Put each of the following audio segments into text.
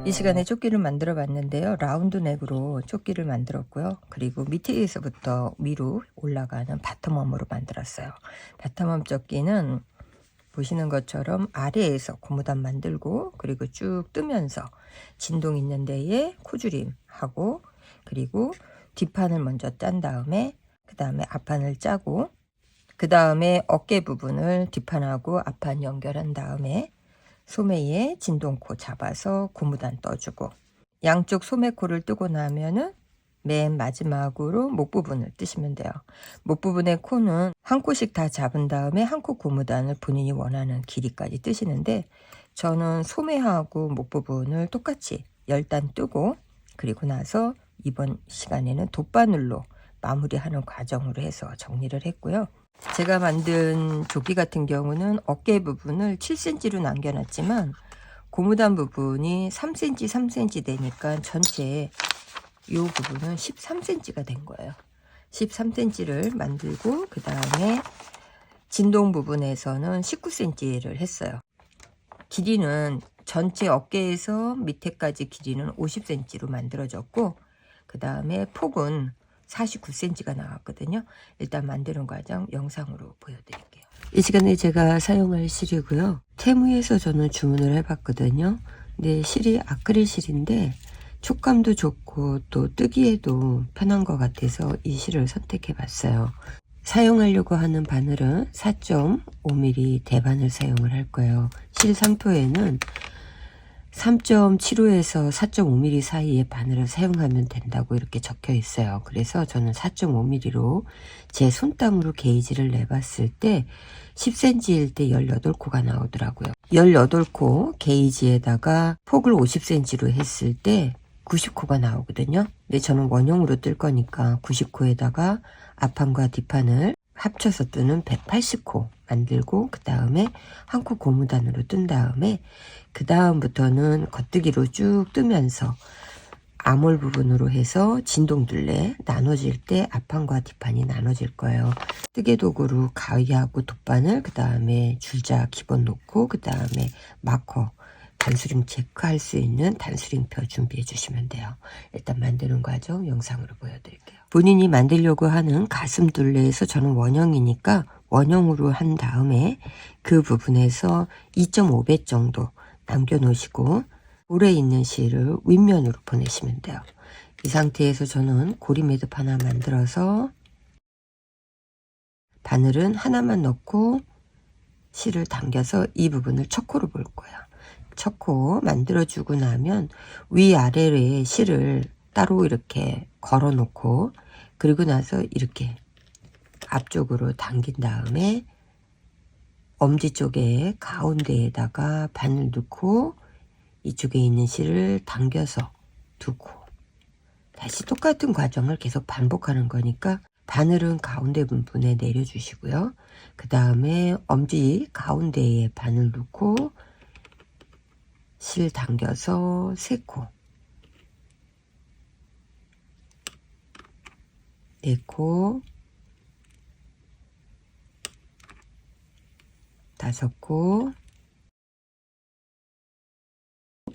이 시간에 조끼를 만들어 봤는데요. 라운드 넥으로 조끼를 만들었고요. 그리고 밑에서부터 위로 올라가는 바텀웜으로 만들었어요. 바텀웜 조끼는 보시는 것처럼 아래에서 고무단 만들고 그리고 쭉 뜨면서 진동 있는 데에 코줄임하고 그리고 뒷판을 먼저 짠 다음에 그 다음에 앞판을 짜고 그 다음에 어깨 부분을 뒷판하고 앞판 연결한 다음에 소매에 진동코 잡아서 고무단 떠주고 양쪽 소매코를 뜨고 나면은 맨 마지막으로 목 부분을 뜨시면 돼요. 목 부분의 코는 한 코씩 다 잡은 다음에 한 코 고무단을 본인이 원하는 길이까지 뜨시는데 저는 소매하고 목 부분을 똑같이 10단 뜨고 그리고 나서 이번 시간에는 돗바늘로 마무리하는 과정으로 해서 정리를 했고요. 제가 만든 조끼 같은 경우는 어깨 부분을 7cm로 남겨놨지만 고무단 부분이 3cm 3cm 되니까 전체 이 부분은 13cm가 된 거예요. 13cm를 만들고 그 다음에 진동 부분에서는 19cm를 했어요. 길이는 전체 어깨에서 밑에까지 길이는 50cm로 만들어졌고 그 다음에 폭은 49cm가 나왔거든요. 일단 만드는 과정 영상으로 보여드릴게요. 이 시간에 제가 사용할 실이고요. 테무에서 저는 주문을 해봤거든요. 근데 실이 아크릴 실인데 촉감도 좋고 또 뜨기에도 편한 것 같아서 이 실을 선택해 봤어요. 사용하려고 하는 바늘은 4.5mm 대바늘 사용을 할 거예요. 실 상표에는 3.75에서 4.5mm 사이의 바늘을 사용하면 된다고 이렇게 적혀 있어요. 그래서 저는 4.5mm로 제 손땀으로 게이지를 내봤을 때 10cm일 때 18코가 나오더라고요. 18코 게이지에다가 폭을 50cm로 했을 때 90코가 나오거든요. 근데 저는 원형으로 뜰 거니까 90코에다가 앞판과 뒷판을 합쳐서 뜨는 180코 만들고 그 다음에 한 코 고무단으로 뜬 다음에 그 다음부터는 겉뜨기로 쭉 뜨면서 암홀 부분으로 해서 진동둘레 나눠질 때 앞판과 뒷판이 나눠질 거예요. 뜨개 도구로 가위하고 돗바늘 그 다음에 줄자 기본 놓고 그 다음에 마커 단수링 체크할 수 있는 단수링표 준비해 주시면 돼요. 일단 만드는 과정 영상으로 보여드릴게요. 본인이 만들려고 하는 가슴 둘레에서 저는 원형이니까 원형으로 한 다음에 그 부분에서 2.5배 정도 남겨 놓으시고 볼에 있는 실을 윗면으로 보내시면 돼요. 이 상태에서 저는 고리 매듭 하나 만들어서 바늘은 하나만 넣고 실을 당겨서 이 부분을 첫 코로 볼 거예요. 첫 코 만들어주고 나면 위아래에 실을 따로 이렇게 걸어 놓고 그리고 나서 이렇게 앞쪽으로 당긴 다음에 엄지 쪽에 가운데에다가 바늘 넣고 이쪽에 있는 실을 당겨서 두고 다시 똑같은 과정을 계속 반복하는 거니까 바늘은 가운데 부분에 내려주시고요. 그 다음에 엄지 가운데에 바늘 넣고 실 당겨서 3코 4코 5코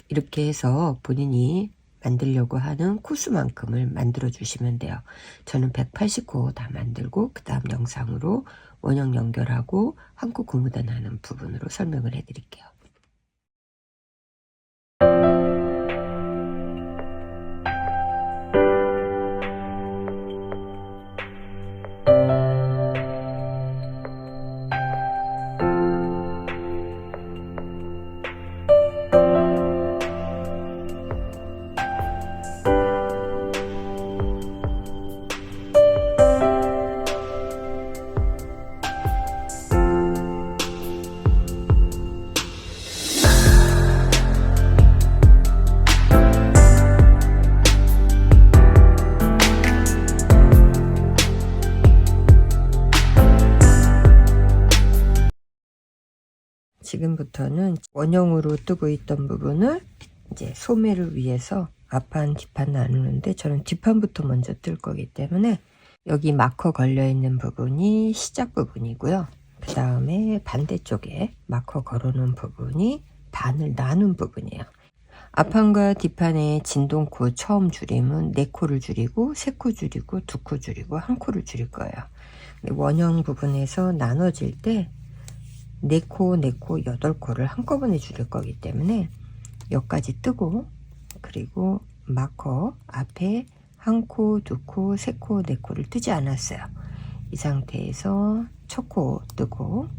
이렇게 해서 본인이 만들려고 하는 코수만큼을 만들어 주시면 돼요. 저는 180코 다 만들고 그 다음 영상으로 원형 연결하고 한 코 고무단 하는 부분으로 설명을 해 드릴게요. 지금부터는 원형으로 뜨고 있던 부분을 이제 소매를 위해서 앞판 뒷판 나누는데 저는 뒷판부터 먼저 뜰 거기 때문에 여기 마커 걸려 있는 부분이 시작 부분이고요. 그 다음에 반대쪽에 마커 걸어 놓은 부분이 반을 나눈 부분이에요. 앞판과 뒷판의 진동코 처음 줄임은 4코를 줄이고 3코 줄이고 2코 줄이고 1코를 줄일 거예요. 원형 부분에서 나눠질 때 4코, 4코, 8코를 한꺼번에 줄일 거기 때문에 여기까지 뜨고, 그리고 마커 앞에 1코, 2코, 3코, 4코를 뜨지 않았어요. 이 상태에서 첫 코 뜨고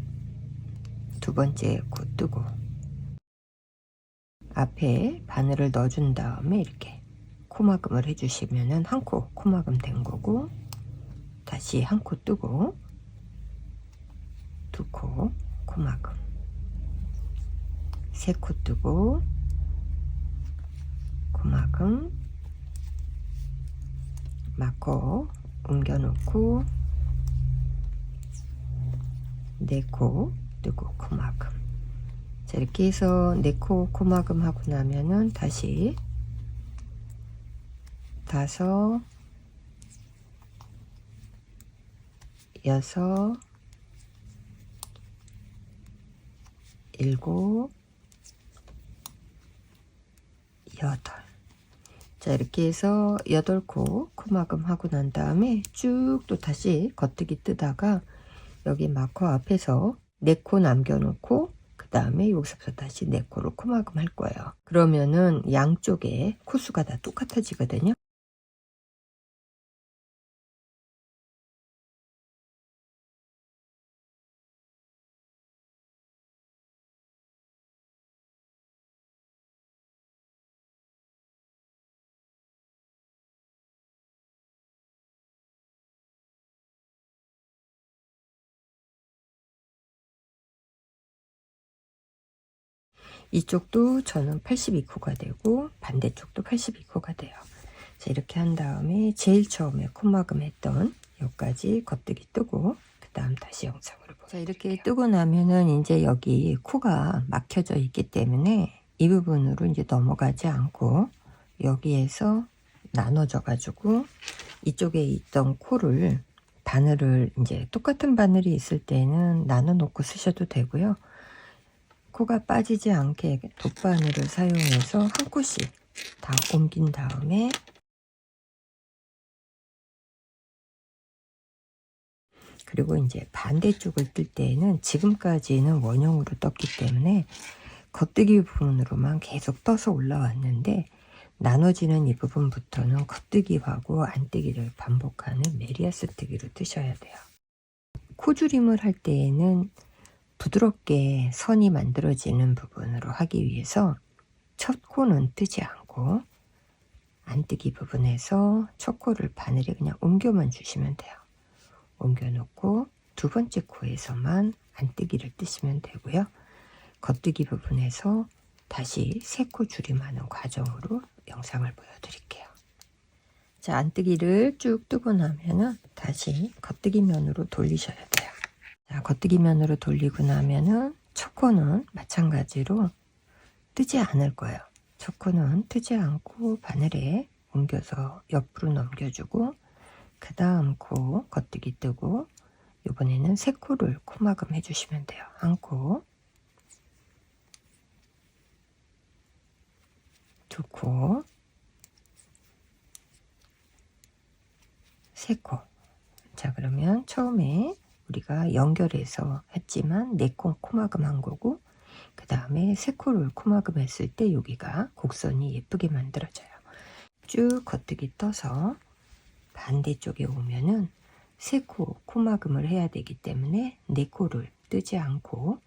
두 번째 코 뜨고 앞에 바늘을 넣어준 다음에 이렇게 코막음을 해주시면은 1코 코막음 된 거고, 다시 1코 뜨고 2코 코막음, 3코 뜨고 코막음, 마커 옮겨 놓고 4코 뜨고 코막음. 자, 이렇게 해서 4코 코막음 하고 나면은 다시 5, 6, 7, 8. 자, 이렇게 해서 8코 코막음 하고 난 다음에 쭉 또 다시 겉뜨기 뜨다가 여기 마커 앞에서 4코 남겨놓고 그 다음에 여기서부터 다시 4코로 코막음 할 거예요. 그러면은 양쪽에 코수가 다 똑같아지거든요. 이쪽도 저는 82코가 되고 반대쪽도 82코가 돼요. 자, 이렇게 한 다음에 제일 처음에 코막음 했던 여기까지 겉뜨기 뜨고 그 다음 다시 영상으로 보여드릴게요. 자, 이렇게 뜨고 나면은 이제 여기 코가 막혀져 있기 때문에 이 부분으로 이제 넘어가지 않고 여기에서 나눠져 가지고 이쪽에 있던 코를, 바늘을 이제 똑같은 바늘이 있을 때는 나눠 놓고 쓰셔도 되고요. 코가 빠지지 않게 돗바늘을 사용해서 한 코씩 다 옮긴 다음에, 그리고 이제 반대쪽을 뜰 때에는 지금까지는 원형으로 떴기 때문에 겉뜨기 부분으로만 계속 떠서 올라왔는데, 나눠지는 이 부분부터는 겉뜨기하고 안뜨기를 반복하는 메리아스 뜨기로 뜨셔야 돼요. 코줄임을 할 때에는 부드럽게 선이 만들어지는 부분으로 하기 위해서 첫 코는 뜨지 않고 안뜨기 부분에서 첫 코를 바늘에 그냥 옮겨만 주시면 돼요. 옮겨 놓고 두 번째 코에서만 안뜨기를 뜨시면 되고요. 겉뜨기 부분에서 다시 3코 줄임하는 과정으로 영상을 보여드릴게요. 자, 안뜨기를 쭉 뜨고 나면은 다시 겉뜨기 면으로 돌리셔야 돼요. 자, 겉뜨기 면으로 돌리고 나면은 첫 코는 마찬가지로 뜨지 않을 거예요. 첫 코는 뜨지 않고 바늘에 옮겨서 옆으로 넘겨주고 그 다음 코 겉뜨기 뜨고, 이번에는 3코를 코막음 해주시면 돼요. 1코, 2코, 3코. 자, 그러면 처음에 우리가 연결해서 했지만 4코 코막음 한 거고, 그 다음에 3코를 코막음 했을 때 여기가 곡선이 예쁘게 만들어져요. 쭉 겉뜨기 떠서 반대쪽에 오면은 3코 코막음을 해야 되기 때문에 4코를 뜨지 않고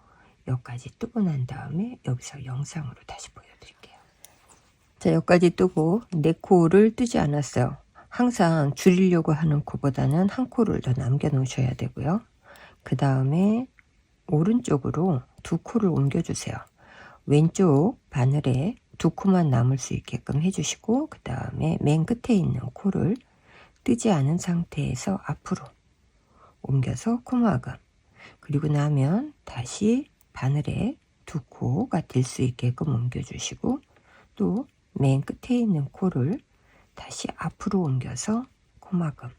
여기까지 뜨고 난 다음에 여기서 영상으로 다시 보여드릴게요. 자, 여기까지 뜨고 4코를 뜨지 않았어요. 항상 줄이려고 하는 코보다는 1코를 더 남겨 놓으셔야 되고요. 그 다음에 오른쪽으로 2코를 옮겨 주세요. 왼쪽 바늘에 2코만 남을 수 있게끔 해주시고, 그 다음에 맨 끝에 있는 코를 뜨지 않은 상태에서 앞으로 옮겨서 코막음, 그리고 나면 다시 바늘에 2코가 될 수 있게끔 옮겨주시고, 또 맨 끝에 있는 코를 다시 앞으로 옮겨서 코막음,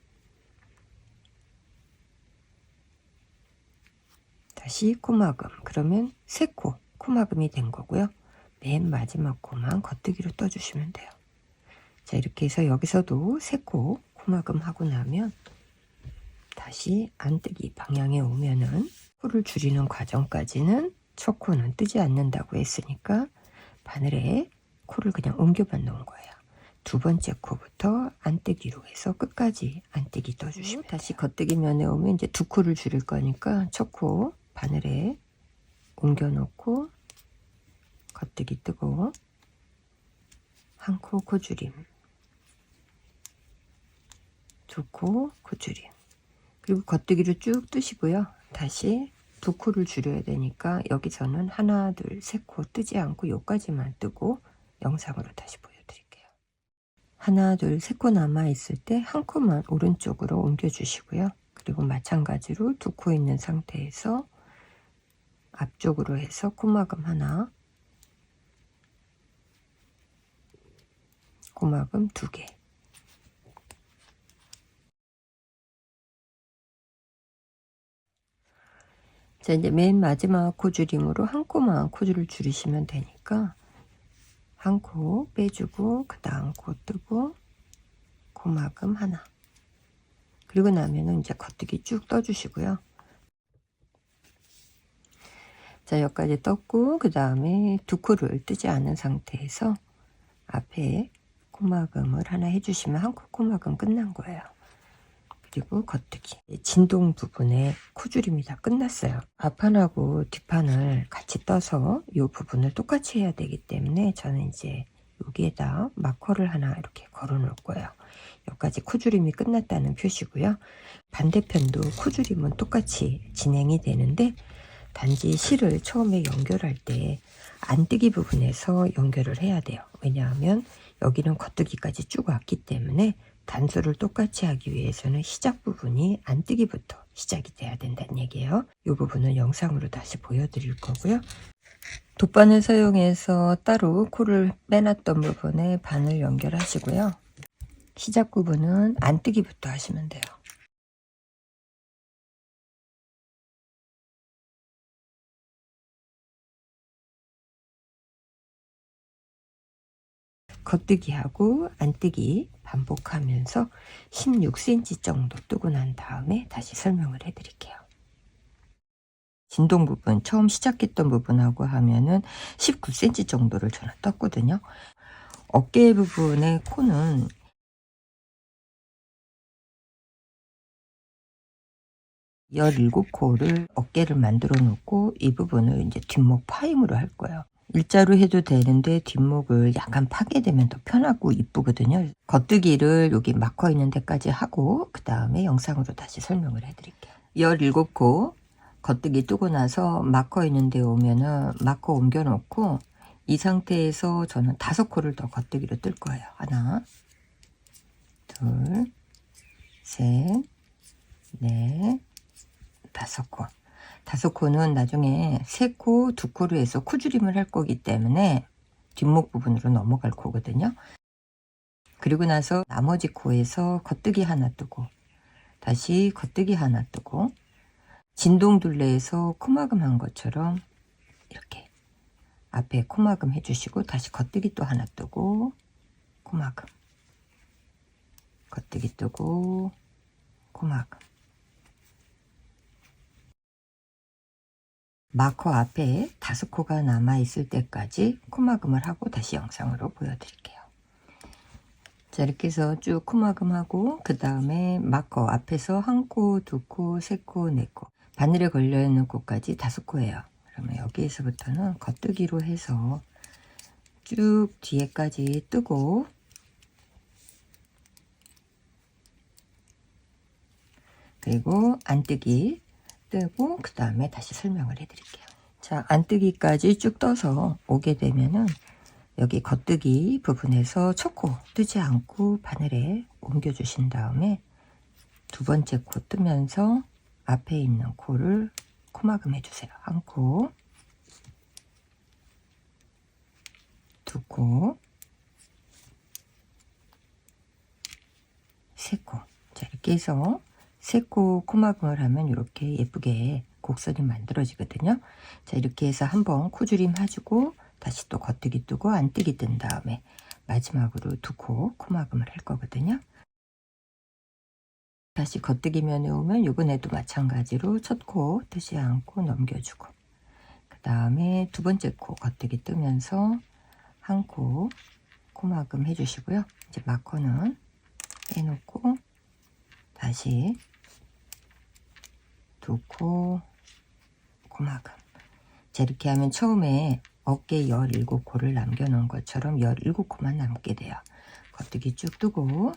다시 코막음, 그러면 3코 코막음이 된 거고요. 맨 마지막 코만 겉뜨기로 떠주시면 돼요. 자, 이렇게 해서 여기서도 3코 코막음 하고 나면 다시 안뜨기 방향에 오면은 코를 줄이는 과정까지는 첫 코는 뜨지 않는다고 했으니까 바늘에 코를 그냥 옮겨만 놓은 거예요. 두 번째 코부터 안뜨기로 해서 끝까지 안뜨기 떠주시면 다시 겉뜨기 면에 오면 이제 두 코를 줄일 거니까 첫 코 바늘에 옮겨 놓고 겉뜨기 뜨고 한 코 코줄임, 두 코 코줄임, 그리고 겉뜨기를 쭉 뜨시고요. 다시 두 코를 줄여야 되니까 여기서는 하나, 둘, 세 코 뜨지 않고 요까지만 뜨고 영상으로 다시 보여드릴게요. 하나, 둘, 세 코 남아 있을 때 한 코만 오른쪽으로 옮겨 주시고요. 그리고 마찬가지로 두 코 있는 상태에서 앞쪽으로 해서 코막음 하나, 코막음 2개. 자, 이제 맨 마지막 코줄임으로 한 코만 코줄을 줄이시면 되니까 한 코 빼주고 그 다음 코 뜨고 코막음 하나, 그리고 나면은 이제 겉뜨기 쭉 떠주시고요. 자, 여기까지 떴고 그 다음에 두 코를 뜨지 않은 상태에서 앞에 코막음을 하나 해주시면 한 코 코막음 끝난 거예요. 그리고 겉뜨기, 진동 부분에 코줄임이 다 끝났어요. 앞판하고 뒷판을 같이 떠서 이 부분을 똑같이 해야 되기 때문에 저는 이제 여기에다 마커를 하나 이렇게 걸어 놓을 거예요. 여기까지 코줄임이 끝났다는 표시고요. 반대편도 코줄임은 똑같이 진행이 되는데 단지 실을 처음에 연결할 때 안뜨기 부분에서 연결을 해야 돼요. 왜냐하면 여기는 겉뜨기까지 쭉 왔기 때문에 단수를 똑같이 하기 위해서는 시작 부분이 안뜨기부터 시작이 돼야 된다는 얘기예요. 이 부분은 영상으로 다시 보여드릴 거고요. 돗바늘 사용해서 따로 코를 빼놨던 부분에 바늘 연결하시고요. 시작 부분은 안뜨기부터 하시면 돼요. 겉뜨기하고 안뜨기 반복하면서 16cm 정도 뜨고 난 다음에 다시 설명을 해 드릴게요. 진동 부분, 처음 시작했던 부분하고 하면은 19cm 정도를 저는 떴거든요. 어깨 부분의 코는 (17) 코를 어깨를 만들어 놓고 이 부분을 이제 뒷목 파임으로 할 거예요. 일자로 해도 되는데 뒷목을 약간 파게 되면 더 편하고 이쁘거든요. 겉뜨기를 여기 마커 있는 데까지 하고 그 다음에 영상으로 다시 설명을 해 드릴게요. 17코 겉뜨기 뜨고 나서 마커 있는 데 오면은 마커 옮겨 놓고 이 상태에서 저는 5코를 더 겉뜨기로 뜰 거예요. 하나, 둘, 셋, 넷, 5코. 5코는 나중에 3코, 2코로 해서 코줄임을 할 거기 때문에 뒷목 부분으로 넘어갈 코거든요. 그리고 나서 나머지 코에서 겉뜨기 하나 뜨고 다시 겉뜨기 하나 뜨고 진동 둘레에서 코막음 한 것처럼 이렇게 앞에 코막음 해주시고 다시 겉뜨기 또 하나 뜨고 코막음, 겉뜨기 뜨고 코막음. 마커 앞에 5코가 남아 있을 때까지 코막음을 하고 다시 영상으로 보여드릴게요. 자, 이렇게 해서 쭉 코막음하고 그 다음에 마커 앞에서 1코, 2코, 3코, 4코 바늘에 걸려 있는 코까지 5코예요. 그러면 여기에서부터는 겉뜨기로 해서 쭉 뒤에까지 뜨고 그리고 안뜨기 뜨고 그 다음에 다시 설명을 해 드릴게요. 자, 안뜨기까지 쭉 떠서 오게 되면은 여기 겉뜨기 부분에서 첫 코 뜨지 않고 바늘에 옮겨 주신 다음에 두 번째 코 뜨면서 앞에 있는 코를 코막음 해주세요. 1코, 2코, 3코. 자, 이렇게 해서 3코 코막음을 하면 이렇게 예쁘게 곡선이 만들어지거든요. 자, 이렇게 해서 한번 코줄임 해주고 다시 또 겉뜨기 뜨고 안뜨기 뜬 다음에 마지막으로 두 코 코막음을 할 거거든요. 다시 겉뜨기 면에 오면 요번에도 마찬가지로 첫 코 뜨지 않고 넘겨주고, 그 다음에 두 번째 코 겉뜨기 뜨면서 한 코 코막음 해주시고요. 이제 마커는 해놓고 다시 두 코 코막음. 자, 이렇게 하면 처음에 어깨 17코를 남겨놓은 것처럼 17코만 남게 돼요. 겉뜨기 쭉 뜨고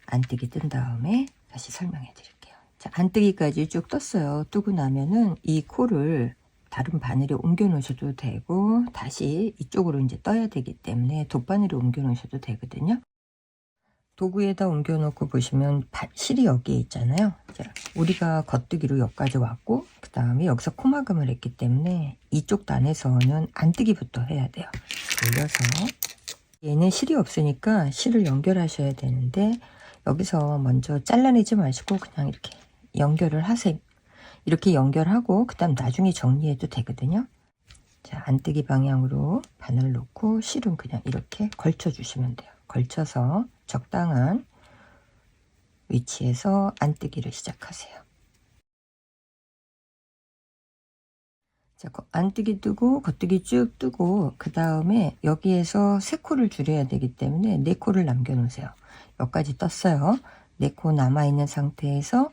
안뜨기 뜬 다음에 다시 설명해 드릴게요. 자, 안뜨기까지 쭉 떴어요. 뜨고 나면은 이 코를 다른 바늘에 옮겨 놓으셔도 되고, 다시 이쪽으로 이제 떠야 되기 때문에 돗바늘에 옮겨 놓으셔도 되거든요. 도구에다 옮겨 놓고 보시면 실이 여기에 있잖아요. 자, 우리가 겉뜨기로 여기까지 왔고, 그 다음에 여기서 코막음을 했기 때문에 이쪽 단에서는 안뜨기부터 해야 돼요. 돌려서 얘는 실이 없으니까 실을 연결하셔야 되는데, 여기서 먼저 잘라내지 마시고 그냥 이렇게 연결을 하세요. 이렇게 연결하고 그 다음 나중에 정리해도 되거든요. 자, 안뜨기 방향으로 바늘 놓고 실은 그냥 이렇게 걸쳐 주시면 돼요. 걸쳐서 적당한 위치에서 안뜨기를 시작하세요. 자, 안뜨기 뜨고 겉뜨기 쭉 뜨고, 그 다음에 여기에서 세 코를 줄여야 되기 때문에 네 코를 남겨 놓으세요. 여기까지 떴어요. 네 코 남아있는 상태에서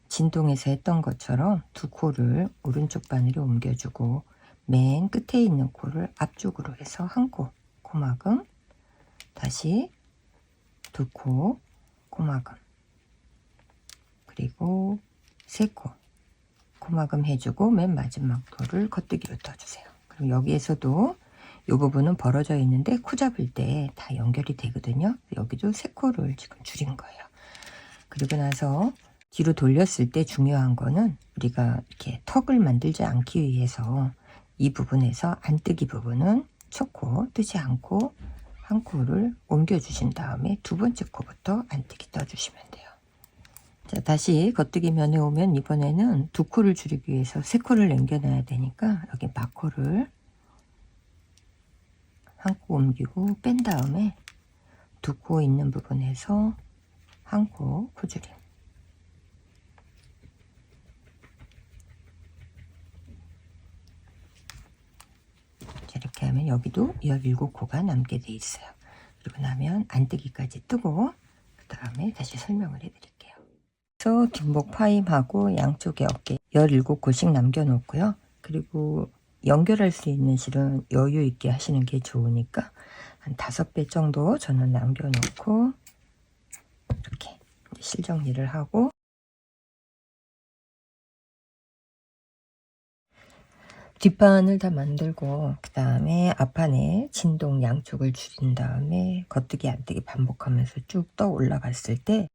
진동에서 했던 것처럼 두 코를 오른쪽 바늘에 옮겨주고, 맨 끝에 있는 코를 앞쪽으로 해서 한 코 코막음, 다시 두 코 코막음, 그리고 세 코 코막음 해주고 맨 마지막 코를 겉뜨기로 떠주세요. 그럼 여기에서도 이 부분은 벌어져 있는데 코 잡을 때 다 연결이 되거든요. 여기도 세 코를 지금 줄인 거예요. 그리고 나서 뒤로 돌렸을 때 중요한 거는 우리가 이렇게 턱을 만들지 않기 위해서 이 부분에서 안뜨기 부분은 첫 코 뜨지 않고 한 코를 옮겨 주신 다음에 두 번째 코부터 안뜨기 떠주시면 돼요. 자, 다시 겉뜨기 면에 오면 이번에는 두 코를 줄이기 위해서 세 코를 남겨놔야 되니까 여기 마코를 한 코 옮기고 뺀 다음에 두 코 있는 부분에서 한 코 코줄임. 자, 이렇게 하면 여기도 17코가 남게 돼 있어요. 그리고 나면 안뜨기까지 뜨고 그 다음에 다시 설명을 해 드릴게요. 그래서 뒷목 파임하고 양쪽에 어깨 17코씩 남겨 놓고요. 그리고 연결할 수 있는 실은 여유 있게 하시는 게 좋으니까 한 5배 정도 저는 남겨 놓고 이렇게 실 정리를 하고, 뒷판을 다 만들고 그 다음에 앞판에 진동 양쪽을 줄인 다음에 겉뜨기 안뜨기 반복하면서 쭉 떠 올라갔을 때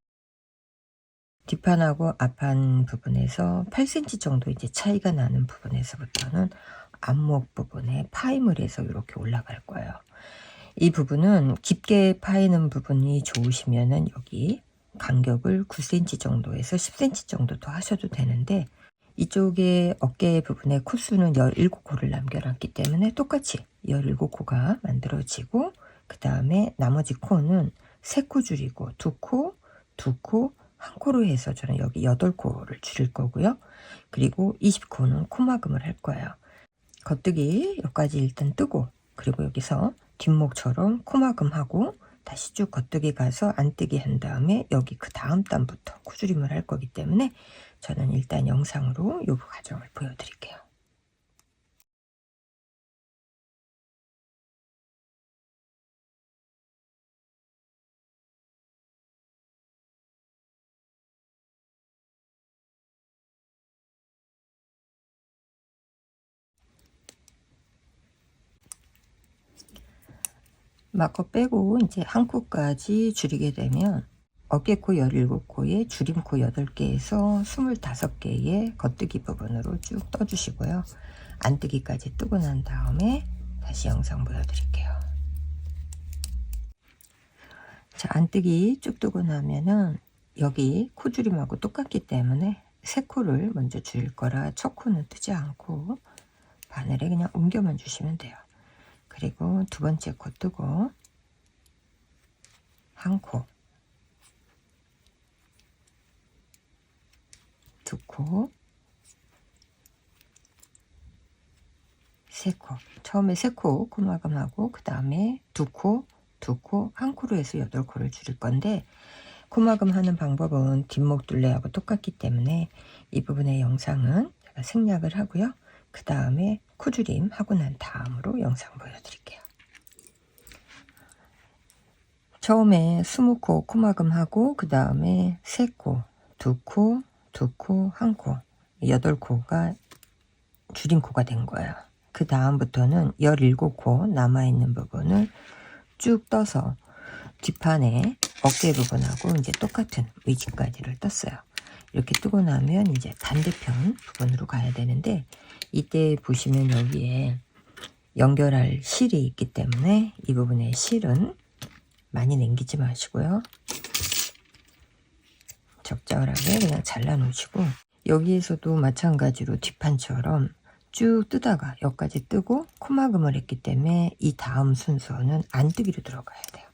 뒷판하고 앞판 부분에서 8cm 정도 이제 차이가 나는 부분에서부터는 앞목 부분에 파임을 해서 이렇게 올라갈 거예요. 이 부분은 깊게 파이는 부분이 좋으시면은 여기 간격을 9cm 정도에서 10cm 정도 더 하셔도 되는데, 이쪽에 어깨 부분에 코수는 17코를 남겨놨기 때문에 똑같이 17코가 만들어지고, 그 다음에 나머지 코는 3코 줄이고 2코, 2코, 1코로 해서 저는 여기 8코를 줄일 거고요. 그리고 20코는 코막음을 할 거예요. 겉뜨기 여기까지 일단 뜨고, 그리고 여기서 뒷목처럼 코막음하고 다시 쭉 겉뜨기 가서 안뜨기 한 다음에 여기 그 다음 단부터 코줄임을 할 거기 때문에 저는 일단 영상으로 이 과정을 보여드릴게요. 마커 빼고 이제 한 코까지 줄이게 되면 어깨코 17코에 줄임코 8개에서 25개의 겉뜨기 부분으로 쭉 떠주시고요. 안뜨기까지 뜨고 난 다음에 다시 영상 보여드릴게요. 자, 안뜨기 쭉 뜨고 나면은 여기 코줄임하고 똑같기 때문에 세 코를 먼저 줄일 거라 첫 코는 뜨지 않고 바늘에 그냥 옮겨만 주시면 돼요. 그리고 두 번째 코 뜨고 한 코, 두 코, 세 코. 처음에 세 코 코막음하고 그 다음에 두 코, 두 코, 한 코로 해서 8코를 줄일 건데 코막음 하는 방법은 뒷목 둘레하고 똑같기 때문에 이 부분의 영상은 제가 생략을 하고요. 그 다음에 코줄임 하고 난 다음으로 영상 보여드릴게요. 처음에 20코 코막음하고 그 다음에 3코, 2코, 2코, 1코, 8코가 줄임코가 된 거예요. 그 다음부터는 17코 남아있는 부분을 쭉 떠서 뒷판에 어깨 부분하고 이제 똑같은 위치까지를 떴어요. 이렇게 뜨고 나면 이제 반대편 부분으로 가야 되는데 이때 보시면 여기에 연결할 실이 있기 때문에 이 부분의 실은 많이 남기지 마시고요. 적절하게 그냥 잘라 놓으시고 여기에서도 마찬가지로 뒷판처럼 쭉 뜨다가 여기까지 뜨고 코막음을 했기 때문에 이 다음 순서는 안뜨기로 들어가야 돼요.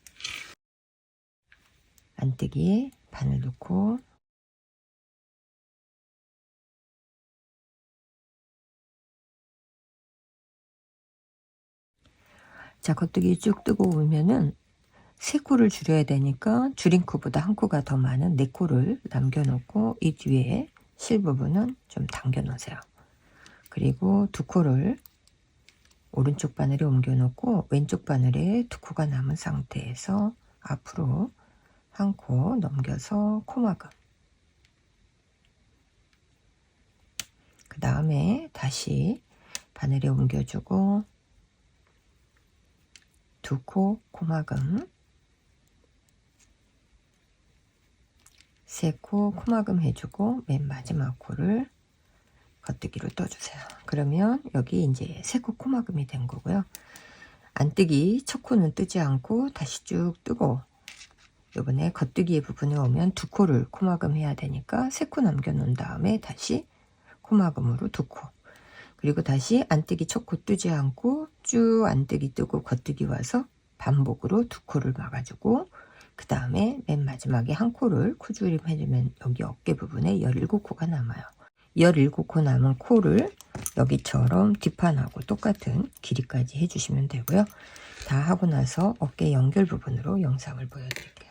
안뜨기 바늘 넣고 자 겉뜨기 쭉 뜨고 오면은 3코를 줄여야 되니까 줄인 코보다 한 코가 더 많은 4코를 남겨놓고 이 뒤에 실 부분은 좀 당겨 놓으세요. 그리고 2코를 오른쪽 바늘에 옮겨 놓고 왼쪽 바늘에 2코가 남은 상태에서 앞으로 한 코 넘겨서 코막음. 그 다음에 다시 바늘에 옮겨주고 2코 코막음, 3코 코막음 해주고 맨 마지막 코를 겉뜨기로 떠주세요. 그러면 여기 이제 3코 코막음이 된 거고요. 안뜨기 첫 코는 뜨지 않고 다시 쭉 뜨고 이번에 겉뜨기의 부분에 오면 2코를 코막음 해야 되니까 3코 남겨 놓은 다음에 다시 코막음으로 2코, 그리고 다시 안뜨기 첫 코 뜨지 않고 쭉 안뜨기 뜨고 겉뜨기 와서 반복으로 2코를 막아주고 그 다음에 맨 마지막에 한 코를 코줄임 해주면 여기 어깨 부분에 17코가 남아요. 17코 남은 코를 여기처럼 뒷판하고 똑같은 길이까지 해주시면 되고요. 다 하고 나서 어깨 연결 부분으로 영상을 보여드릴게요.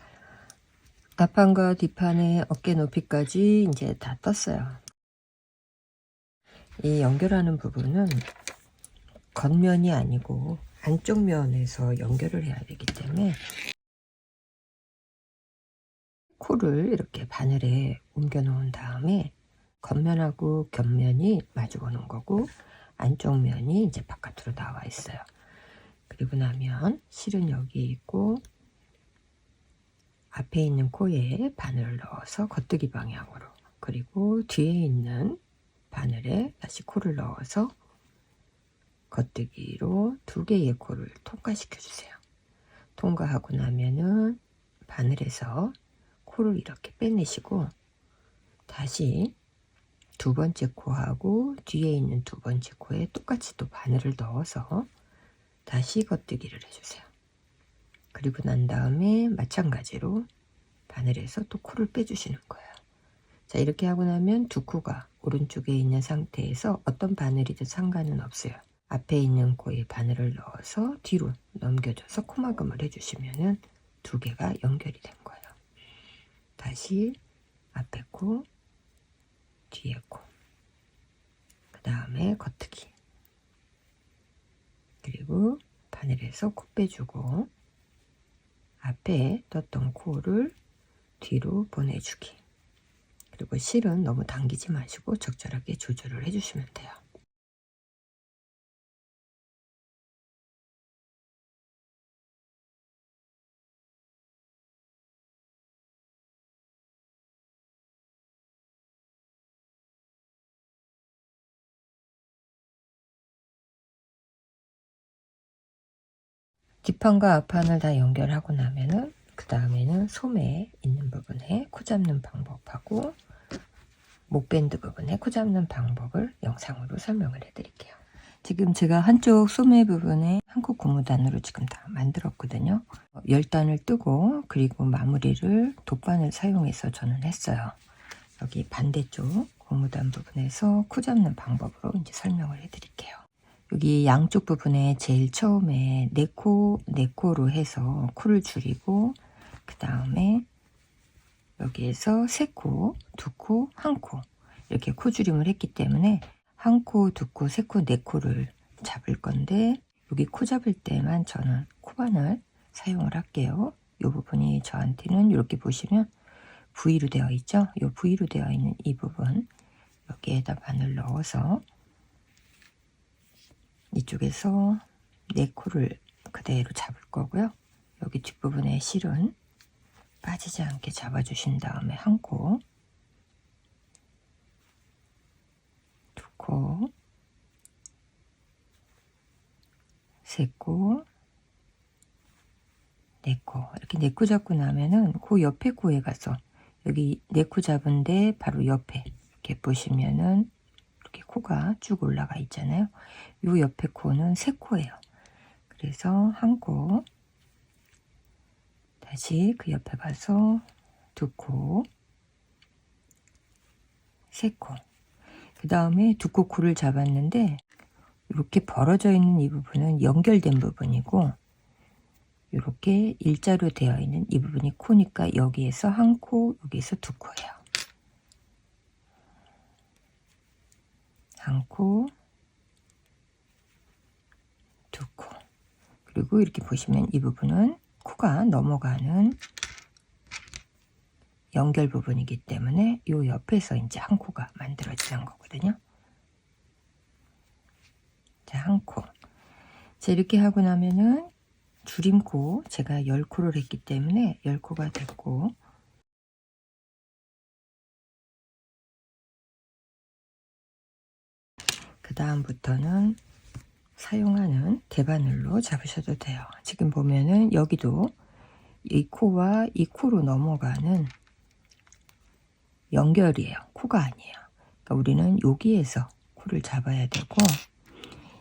앞판과 뒷판의 어깨 높이까지 이제 다 떴어요. 이 연결하는 부분은 겉면이 아니고 안쪽 면에서 연결을 해야 되기 때문에 코를 이렇게 바늘에 옮겨 놓은 다음에 겉면하고 겹면이 마주 보는 거고 안쪽 면이 이제 바깥으로 나와 있어요. 그리고 나면 실은 여기 있고 앞에 있는 코에 바늘을 넣어서 겉뜨기 방향으로, 그리고 뒤에 있는 바늘에 다시 코를 넣어서 겉뜨기로 2개의 코를 통과시켜 주세요. 통과하고 나면은 바늘에서 코를 이렇게 빼내시고 다시 두 번째 코하고 뒤에 있는 두 번째 코에 똑같이 또 바늘을 넣어서 다시 겉뜨기를 해주세요. 그리고 난 다음에 마찬가지로 바늘에서 또 코를 빼주시는 거예요. 자, 이렇게 하고 나면 2코가 오른쪽에 있는 상태에서 어떤 바늘이든 상관은 없어요. 앞에 있는 코에 바늘을 넣어서 뒤로 넘겨줘서 코막음을 해주시면은 2개가 연결이 된 거예요. 다시 앞에 코, 뒤에 코, 그 다음에 겉뜨기, 그리고 바늘에서 코 빼주고 앞에 떴던 코를 뒤로 보내주기. 그리고 실은 너무 당기지 마시고 적절하게 조절을 해주시면 돼요. 뒷판과 앞판을 다 연결하고 나면은 그 다음에는 소매 있는 부분에 코 잡는 방법하고 목밴드 부분에 코 잡는 방법을 영상으로 설명을 해 드릴게요. 지금 제가 한쪽 소매 부분에 한코 고무단으로 지금 다 만들었거든요. 10단을 뜨고 그리고 마무리를 돗바늘 사용해서 저는 했어요. 여기 반대쪽 고무단 부분에서 코 잡는 방법으로 이제 설명을 해드릴게요. 여기 양쪽 부분에 제일 처음에 4코로 해서 코를 줄이고 그 다음에 여기에서 3코, 2코, 1코 이렇게 코 줄임을 했기 때문에 1코, 2코, 3코, 4코를 잡을 건데 여기 코 잡을 때만 저는 코바늘 사용을 할게요. 이 부분이 저한테는 이렇게 보시면 V로 되어 있죠. 이 V로 되어 있는 이 부분 여기에다 바늘 넣어서 이쪽에서 4코를 그대로 잡을 거고요. 여기 뒷부분에 실은 빠지지 않게 잡아주신 다음에 1코, 2코, 3코, 4코 이렇게 4코 잡고 나면은 그 옆에 코에 가서 여기 4코 잡은데 바로 옆에 이렇게 보시면은 이렇게 코가 쭉 올라가 있잖아요. 요 옆에 코는 3코예요. 그래서 1코, 다시 그 옆에 가서 2코, 3코. 그 다음에 2코 코를 잡았는데 이렇게 벌어져 있는 이 부분은 연결된 부분이고 이렇게 일자로 되어 있는 이 부분이 코니까 여기에서 1코, 여기에서 2코예요. 1코, 2코. 그리고 이렇게 보시면 이 부분은 코가 넘어가는 연결 부분이기 때문에 이 옆에서 이제 1코가 만들어지는 거거든요. 자, 1코. 자, 이렇게 하고 나면은 줄임코 제가 10코를 했기 때문에 10코가 됐고 그 다음부터는 사용하는 대바늘로 잡으셔도 돼요. 지금 보면은 여기도 이 코와 이 코로 넘어가는 연결이에요. 코가 아니에요. 그러니까 우리는 여기에서 코를 잡아야 되고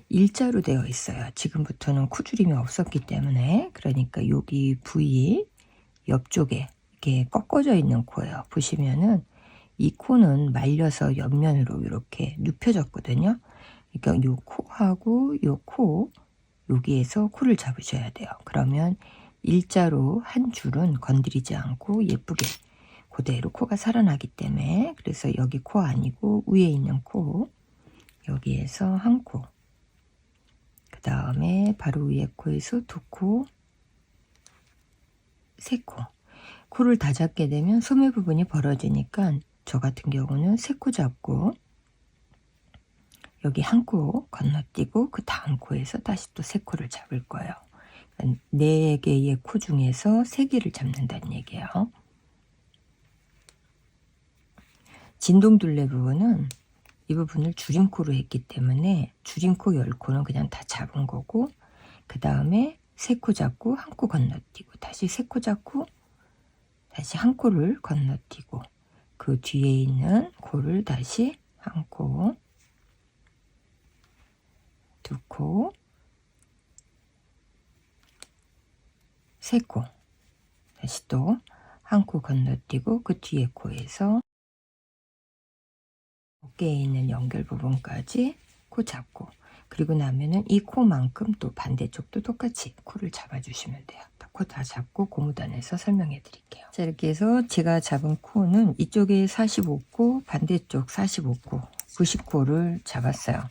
일자로 되어 있어요. 지금부터는 코줄임이 없었기 때문에 그러니까 여기 부위 옆쪽에 이렇게 꺾어져 있는 코예요. 보시면은 이 코는 말려서 옆면으로 이렇게 눕혀졌거든요. 그러니까 요 코하고 요 코 여기에서 코를 잡으셔야 돼요. 그러면 일자로 한 줄은 건드리지 않고 예쁘게 그대로 코가 살아나기 때문에 그래서 여기 코 아니고 위에 있는 코 여기에서 1코 그 다음에 바로 위에 코에서 2코 3코 코를 다 잡게 되면 소매 부분이 벌어지니까 저 같은 경우는 3코 잡고 여기 1코 건너뛰고 그 다음 코에서 다시 또 3코를 잡을 거예요. 4개의 코 중에서 3개를 잡는다는 얘기예요. 진동둘레 부분은 이 부분을 줄임코로 했기 때문에 줄임코 10코는 그냥 다 잡은 거고 그 다음에 3코 잡고 1코 건너뛰고 다시 3코 잡고 다시 1코를 건너뛰고 그 뒤에 있는 코를 다시 1코 2코 3코 다시 또 1코 건너뛰고 그 뒤에 코에서 어깨에 있는 연결 부분까지 코 잡고 그리고 나면은 이 코만큼 또 반대쪽도 똑같이 코를 잡아주시면 돼요. 코 다 잡고 고무단에서 설명해 드릴게요. 자, 이렇게 해서 제가 잡은 코는 이쪽에 45코 반대쪽 45코 90코를 잡았어요.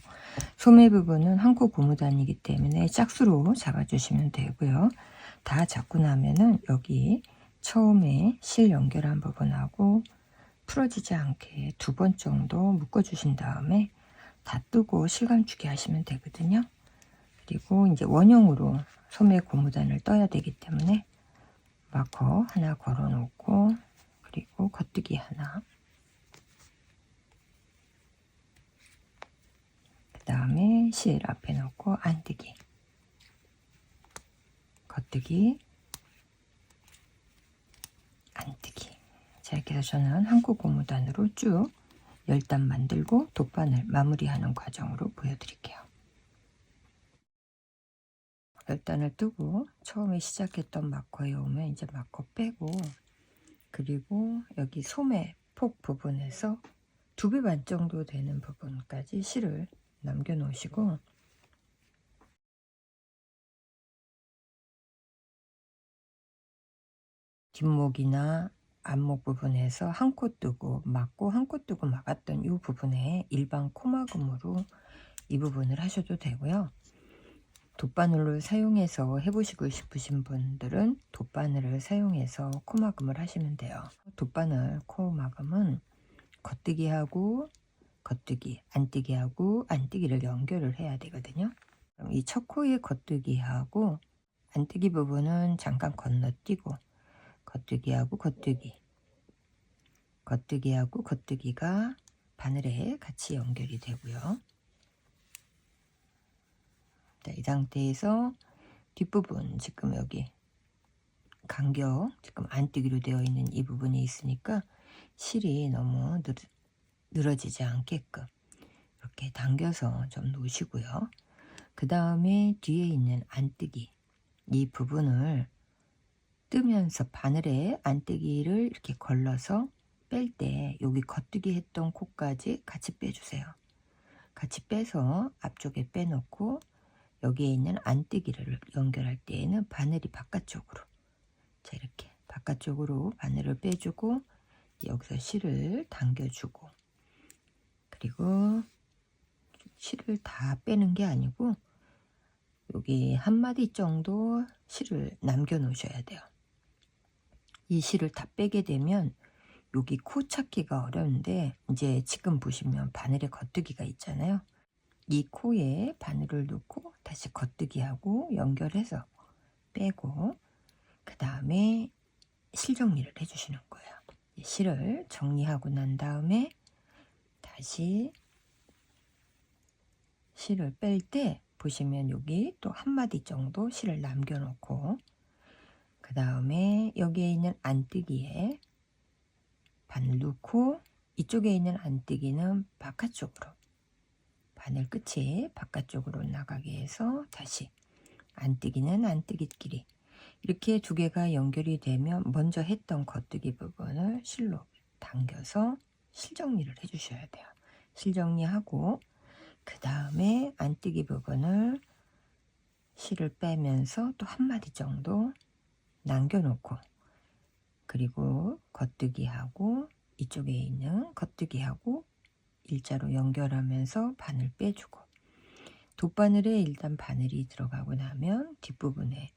소매 부분은 1코 고무단이기 때문에 짝수로 잡아주시면 되고요. 다 잡고 나면은 여기 처음에 실 연결한 부분하고 풀어지지 않게 2번 정도 묶어주신 다음에 다 뜨고 실감주게 하시면 되거든요. 그리고 이제 원형으로 소매 고무단을 떠야 되기 때문에 마커 하나 걸어 놓고 그리고 겉뜨기 하나 그 다음에 실 앞에 놓고 안뜨기 겉뜨기 안뜨기. 자, 이렇게 해서 저는 1코 고무단으로 쭉 10단 만들고 돗바늘 마무리하는 과정으로 보여드릴게요. 결단을 뜨고 처음에 시작했던 마커에 오면 이제 마커 빼고, 그리고 여기 소매 폭 부분에서 2배 반 정도 되는 부분까지 실을 남겨 놓으시고, 뒷목이나 앞목 부분에서 한 코 뜨고 막고 한 코 뜨고 막았던 이 부분에 일반 코막음으로 이 부분을 하셔도 되고요. 돗바늘을 사용해서 해보시고 싶으신 분들은 돗바늘을 사용해서 코막음을 하시면 돼요. 돗바늘 코막음은 겉뜨기하고 겉뜨기, 안뜨기하고 안뜨기를 연결을 해야 되거든요. 이 첫 코의 겉뜨기하고 안뜨기 부분은 잠깐 건너뛰고, 겉뜨기하고 겉뜨기, 겉뜨기하고 겉뜨기가 바늘에 같이 연결이 되고요. 자, 이 상태에서 뒷부분, 지금 여기 간격, 지금 안뜨기로 되어 있는 이 부분이 있으니까 실이 너무 늘어지지 않게끔 이렇게 당겨서 좀 놓으시고요. 그 다음에 뒤에 있는 안뜨기, 이 부분을 뜨면서 바늘에 안뜨기를 이렇게 걸러서 뺄 때 여기 겉뜨기 했던 코까지 같이 빼주세요. 같이 빼서 앞쪽에 빼놓고 여기에 있는 안뜨기를 연결할 때에는 바늘이 바깥쪽으로, 자, 이렇게 바깥쪽으로 바늘을 빼주고 여기서 실을 당겨주고, 그리고 실을 다 빼는 게 아니고 여기 한 마디 정도 실을 남겨 놓으셔야 돼요. 이 실을 다 빼게 되면 여기 코 찾기가 어려운데, 이제 지금 보시면 바늘에 겉뜨기가 있잖아요. 이 코에 바늘을 넣고 다시 겉뜨기하고 연결해서 빼고, 그 다음에 실 정리를 해주시는 거예요. 실을 정리하고 난 다음에 다시 실을 뺄 때 보시면 여기 또 한 마디 정도 실을 남겨 놓고, 그 다음에 여기에 있는 안뜨기에 바늘 넣고 이쪽에 있는 안뜨기는 바깥쪽으로, 바늘 끝이 바깥쪽으로 나가게 해서 다시 안뜨기는 안뜨기끼리 이렇게 2개가 연결이 되면 먼저 했던 겉뜨기 부분을 실로 당겨서 실 정리를 해 주셔야 돼요. 실 정리하고 그 다음에 안뜨기 부분을 실을 빼면서 또 한 마디 정도 남겨 놓고, 그리고 겉뜨기하고 이쪽에 있는 겉뜨기하고 일자로 연결하면서 바늘 빼주고, 돗바늘에 일단 바늘이 들어가고 나면 뒷부분에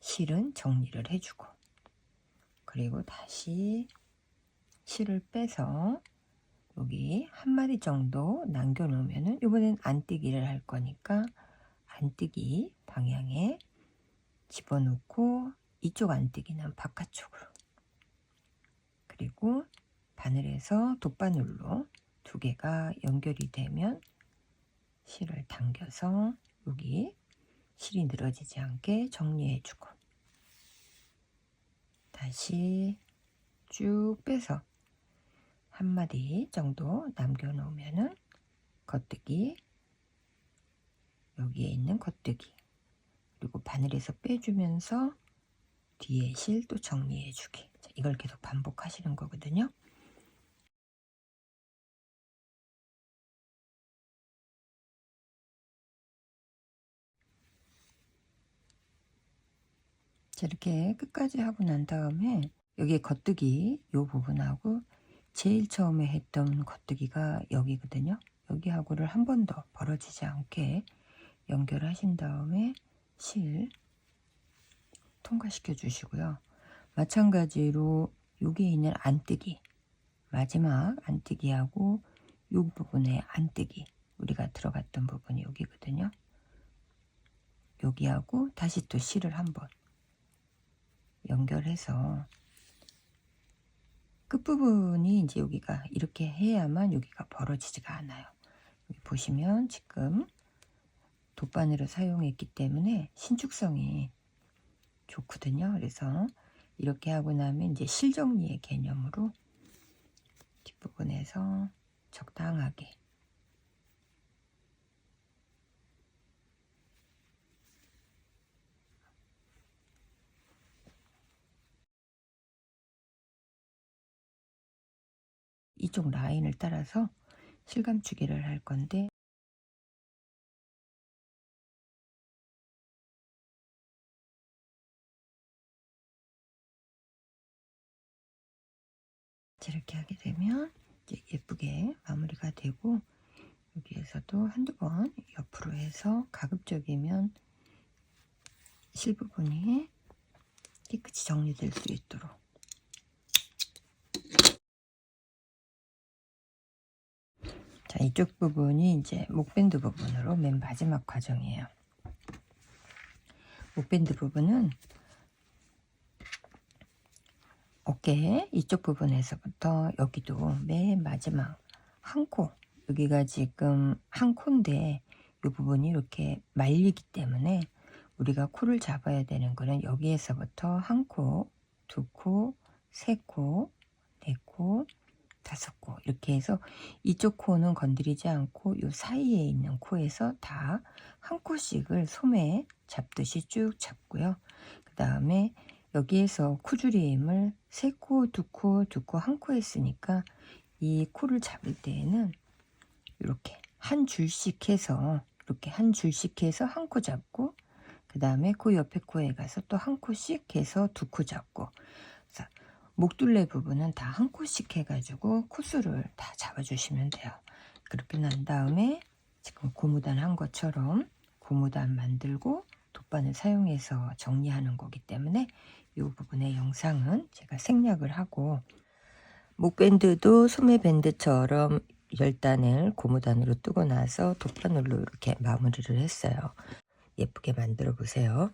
실은 정리를 해주고, 그리고 다시 실을 빼서 여기 한 마디 정도 남겨 놓으면은 이번엔 안뜨기를 할 거니까 안뜨기 방향에 집어넣고 이쪽 안뜨기는 바깥쪽으로, 그리고 바늘에서 돗바늘로 2개가 연결이 되면 실을 당겨서 여기 실이 늘어지지 않게 정리해주고, 다시 쭉 빼서 한 마디 정도 남겨 놓으면은 겉뜨기, 여기에 있는 겉뜨기, 그리고 바늘에서 빼주면서 뒤에 실 또 정리해주기. 이걸 계속 반복하시는 거거든요. 자, 이렇게 끝까지 하고 난 다음에 여기 겉뜨기 요 부분하고 제일 처음에 했던 겉뜨기가 여기거든요. 여기하고를 한 번 더 벌어지지 않게 연결하신 다음에 실 통과시켜 주시고요. 마찬가지로 여기에 있는 안뜨기, 마지막 안뜨기하고 이 부분에 안뜨기, 우리가 들어갔던 부분이 여기거든요. 여기하고 다시 또 실을 한번 연결해서 끝부분이 이제 여기가 이렇게 해야만 여기가 벌어지지가 않아요. 여기 보시면 지금 돗바늘을 사용했기 때문에 신축성이 좋거든요. 그래서 이렇게 하고 나면 이제 실정리의 개념으로 뒷부분에서 적당하게 반대쪽 라인을 따라서 실감추기를 할 건데, 이렇게 하게 되면 이제 예쁘게 마무리가 되고, 여기에서도 한두 번 옆으로 해서 가급적이면 실 부분이 깨끗이 정리될 수 있도록. 자, 이쪽 부분이 이제 목밴드 부분으로 맨 마지막 과정이에요. 목밴드 부분은 어깨 이쪽 부분에서부터 여기도 맨 마지막 한 코, 여기가 지금 한 코인데 이 부분이 이렇게 말리기 때문에 우리가 코를 잡아야 되는 거는 여기에서부터 한 코, 두 코, 세 코, 네 코, 다섯 코, 이렇게 해서 이쪽 코는 건드리지 않고 이 사이에 있는 코에서 다 한 코씩을 솜에 잡듯이 쭉 잡고요. 그 다음에 여기에서 코줄임을 세 코, 두 코, 두 코, 한 코 했으니까 이 코를 잡을 때에는 이렇게 한 줄씩 해서, 이렇게 한 줄씩 해서 한 코 잡고, 그 다음에 그 옆에 코에 가서 또 한 코씩 해서 두 코 잡고, 자, 목둘레 부분은 다 한 코씩 해가지고 코수를 다 잡아주시면 돼요. 그렇게 난 다음에 지금 고무단 한 것처럼 고무단 만들고 돗바늘 사용해서 정리하는 거기 때문에 이 부분의 영상은 제가 생략을 하고, 목밴드도 소매밴드처럼 10단을 고무단으로 뜨고 나서 돗바늘로 이렇게 마무리를 했어요. 예쁘게 만들어 보세요.